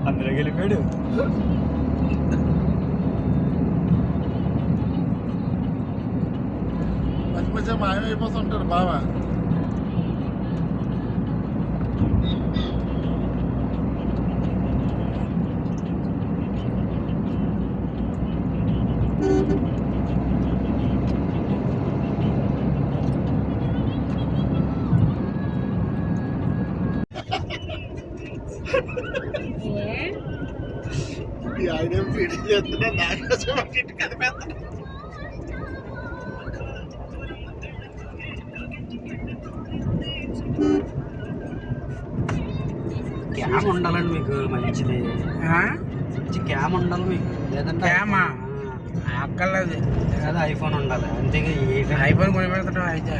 అందులోకి వెళ్ళిపోయాడు. మంచి మంచిగా మాయమైపోతుంటాడు బావా. ఆయన ఫీడింగ్ చేస్తున్నా నాకోసం ఇంటికి కదిపేస్తున్నా. క్యామ్ ఉండాలండి మీకు, మంచిది మంచి క్యామ్ ఉండాలి మీకు. లేదంటే క్యామా అక్కర్లేదు కదా, ఐఫోన్ ఉండాలి. అంతేగా ఐఫోన్ కొని పెడతాడు అయితే.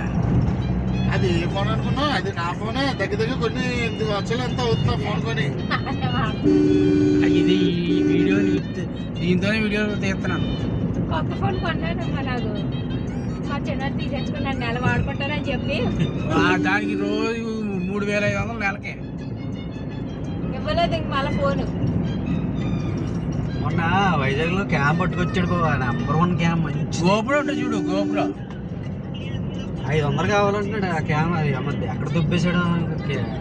అది ఏ ఫోన్ అనుకున్నా, అది నా ఫోనే. దగ్గర కొన్ని 8 లక్షలు ఎంత అవుతుందా ఫోన్ కొని. ఇది ఈ వీడియో దీంతోనే వీడియో తీస్తున్నాను. కొత్త ఫోన్ కొన్నాను నాకు. మా చిన్న తీసేసుకున్నాను, నెల వాడుకుంటానని చెప్పి. దానికి రోజు 3500 నెలకి ఇవ్వలేదు ఇంక మళ్ళీ ఫోను. మొన్న వైజాగ్ లో క్యామ్ పట్టుకొచ్చాడు నంబర్ 1 క్యామ్. మంచి గోపురం ఉంటుంది చూడు, గోపురం 500 కావాలంటున్నాడు ఆ క్యామ్. అది ఎక్కడ దొబ్బేశాడు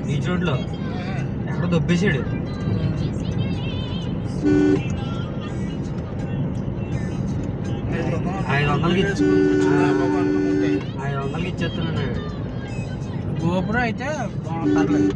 బీచ్ రోడ్ లో, ఎక్కడ దొబ్బేశాడు. 500కి ఇచ్చేస్తున్నాడు. గోపురం అయితే పర్లేదు.